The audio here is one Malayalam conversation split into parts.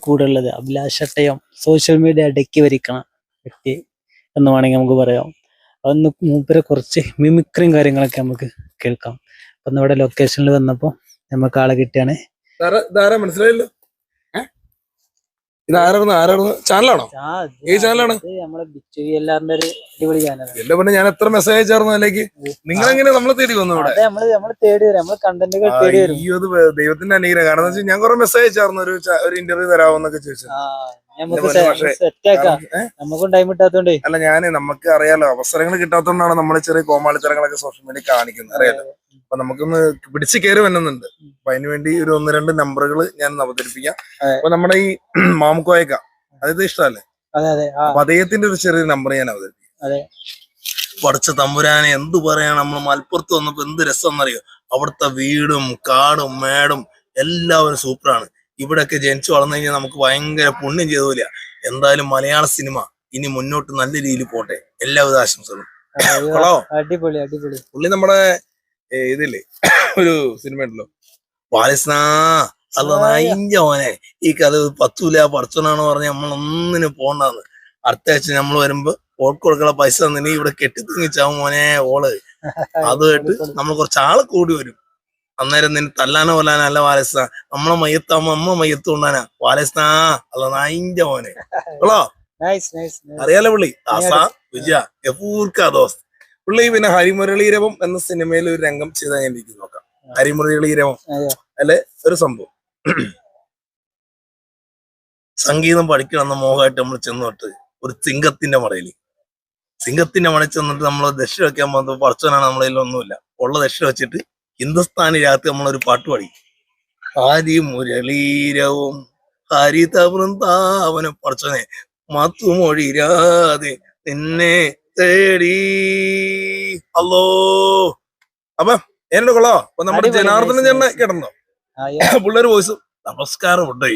കൂടെ ഉള്ളത് അഭിലാഷട്ടയം സോഷ്യൽ മീഡിയ അടക്കി ഭരിക്കണ വ്യക്തി എന്ന് വേണമെങ്കിൽ നമുക്ക് പറയാം. അതൊന്ന് മൂപ്പരെ കുറച്ച് മിമിക്രിയും കാര്യങ്ങളൊക്കെ നമുക്ക് കേൾക്കാം. അപ്പൊ നമ്മുടെ ലൊക്കേഷനിൽ വന്നപ്പോ നമുക്ക് ആളെ കിട്ടിയാണ്. മനസ്സിലായല്ലോ, ഇതാരായിരുന്നു? ചാനലാണോ? ഏത് ചാനലാണ്? നമ്മളെ എല്ലാവരുടെ ഒരു അടിപൊളി ചാനലാണ്. എന്റെ പിന്നെ ഞാൻ എത്ര മെസ്സേജ് അയച്ചായിരുന്നു അതിലേക്ക്. നിങ്ങളെങ്ങനെ നമ്മളെ തേടി വന്നു ഇവിടെ? നമ്മള് തേടി വരും, നമ്മള് കണ്ടന്റുകൾ തേടി വരും. ഈ ഒരു ദൈവത്തിന്റെ അനുഗ്രഹം. കാരണം എന്താ വെച്ചാൽ ഞാൻ കുറെ മെസ്സേജ് അയച്ചായിരുന്നു ഒരു ഇന്റർവ്യൂ തരാമെന്നൊക്കെ ചോദിച്ചു. നമുക്കും ടൈം കിട്ടാത്തോണ്ടേ. അല്ല, നമുക്ക് അറിയാലോ, അവസരങ്ങൾ കിട്ടാത്തോണ്ടാണ് നമ്മൾ ചെറിയ കോമാളിത്തരങ്ങളൊക്കെ സോഷ്യൽ മീഡിയ കാണിക്കുന്നത്, അറിയാലോ. അപ്പൊ നമുക്കൊന്ന് പിടിച്ചു കയറി വന്നുന്നുണ്ട്. അപ്പൊ അതിനുവേണ്ടി ഒരു 1-2 നമ്പറുകൾ ഞാൻ അവതരിപ്പിക്കാം. അപ്പൊ നമ്മുടെ ഈ മാമുക്കോയക്ക, അതായത് ഇഷ്ടമല്ലേ, അപ്പൊ അദ്ദേഹത്തിന്റെ ഒരു ചെറിയൊരു നമ്പർ ഞാൻ അവതരിപ്പിക്കാം. പഠിച്ച തമ്പുരാനെ എന്ത് പറയാ, നമ്മൾ മലപ്പുറത്ത് വന്നപ്പോ എന്ത് രസം എന്നറിയോ. അവിടുത്തെ വീടും കാടും മേടും എല്ലാവരും സൂപ്പറാണ്. ഇവിടെയൊക്കെ ജനിച്ചു വളർന്നു കഴിഞ്ഞാൽ നമുക്ക് ഭയങ്കര പുണ്യം ചെയ്തോല. എന്തായാലും മലയാള സിനിമ ഇനി മുന്നോട്ട് നല്ല രീതിയിൽ പോട്ടെ. എല്ലാവിധ ആശംസകളും. അടിപൊളി അടിപൊളി. പുള്ളി നമ്മുടെ ഇതില്ലേ ഒരു സിനിമ ഉണ്ടല്ലോ, പാലിസ്നാ അല്ല നായിഞ്ച മോനെ, ഈ കഥ 10 പഠിച്ചോനാണോ പറഞ്ഞ നമ്മളൊന്നിനും പോണ്ടാന്ന്. അടുത്ത ആഴ്ച നമ്മൾ വരുമ്പോ ഓൾക്ക് കൊടുക്കുന്ന പൈസ തന്നെ ഇവിടെ കെട്ടിത്തിങ്ങിച്ചാവും മോനെ ഓള്. അത് കേട്ട് നമ്മൾ കുറച്ച് ആള് കൂടി വരും. അന്നേരം നിന്നെ തല്ലാനോ കൊല്ലാനോ അല്ല വാലസ്ന, നമ്മളെ മയ്യത്താവുമ്പോ അമ്മ മയ്യത്ത് കൊണ്ടാനാ വാലസ്നാ അല്ല നായിഞ്ച മോനെ. അറിയാലോ പുള്ളി ആസാ വിജയ ഗഫൂർക്ക ദോസ്ത്. പുള്ളി പിന്നെ ഹരിമുരളീരവം എന്ന സിനിമയിൽ ഒരു രംഗം ചെയ്താൽ ഞാൻ എനിക്ക് നോക്കാം. ഹരിമുരളീരവം അല്ലെ ഒരു സംഭവം. സംഗീതം പഠിക്കണമെന്ന മോഹമായിട്ട് നമ്മൾ ചെന്നിട്ട് ഒരു സിംഗത്തിന്റെ മടയിൽ ചെന്നിട്ട് നമ്മൾ ദക്ഷിണ വെക്കാൻ പോകുന്നത് പഠിച്ചവനാണ് നമ്മളതിൽ ഒന്നുമില്ല. ഉള്ള ദക്ഷിണ വെച്ചിട്ട് ഹിന്ദുസ്ഥാനി രാത്രി നമ്മളൊരു പാട്ട് പാടി. ഹരിമുരളീരവും ഹരിത വൃന്ദാവനം പഠിച്ചവനെ മത്തുമൊഴിരാതെ നിന്നെ തേടി. അല്ലോ അപ്പൊ എന്നോട് കൊള്ളോ. അപ്പൊ നമ്മുടെ ജനാർദ്ദന ചേട്ടനെ കേട്ടോ, പിള്ളേര് വോയിസ്. നമസ്കാരം ഉണ്ടേ,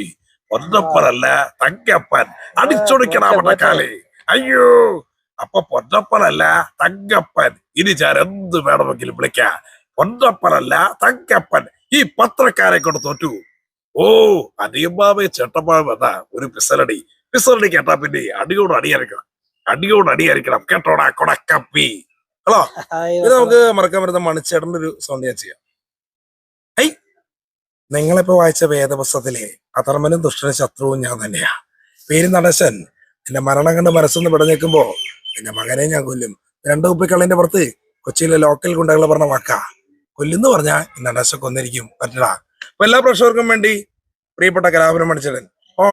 പൊന്നപ്പനല്ല തങ്കപ്പൻ, അടിച്ചൊടിക്കണ പട്ടക്കാലേ. അയ്യോ, അപ്പൊ പൊന്നപ്പനല്ല തങ്കപ്പൻ, ഇനി ഞാൻ എന്ത് വേണമെങ്കിലും വിളിക്കാം. പൊന്നപ്പനല്ല തങ്കപ്പൻ, ഈ പത്രക്കാരെ കൊണ്ട് തോറ്റു. ഓ അടിയമ്പാവേ ചേട്ടപ്പാവ എന്നാ ഒരു പിസലടി കേട്ടാ പിന്നെ അടിയോട് അടിയായിരിക്കണം കേട്ടോടാ കൊടക്കപ്പി. ഹലോ, ഇത് നമുക്ക് മറക്കാൻ പറ്റുന്ന മണിച്ചേട്ടന്റെ ഒരു സൗണ്ട് ഞാൻ ചെയ്യാം. ഹൈ, നിങ്ങളിപ്പോ വായിച്ച വേദപുസ്തകത്തിലെ അധർമ്മനും ദുഷ്ടനും ശത്രുവും ഞാൻ തന്നെയാ. പേര് നടേശൻ. എന്റെ മരണം കണ്ട് മനസ്സൊന്ന് പിടഞ്ഞേക്കുമ്പോ എന്റെ മകനെ ഞാൻ കൊല്ലും. 2 ഉപ്പിക്കള്ളിന്റെ പുറത്ത് കൊച്ചിയിലെ ലോക്കൽ ഗുണ്ടകളെ പറഞ്ഞ വാക്കാ. കൊല്ലുന്ന് പറഞ്ഞാ നടേശ കൊന്നിരിക്കും. പറ്റടാ. അപ്പൊ എല്ലാ പ്രേക്ഷകർക്കും വേണ്ടി പ്രിയപ്പെട്ട കലാപുരം മണിച്ചേട്ടൻ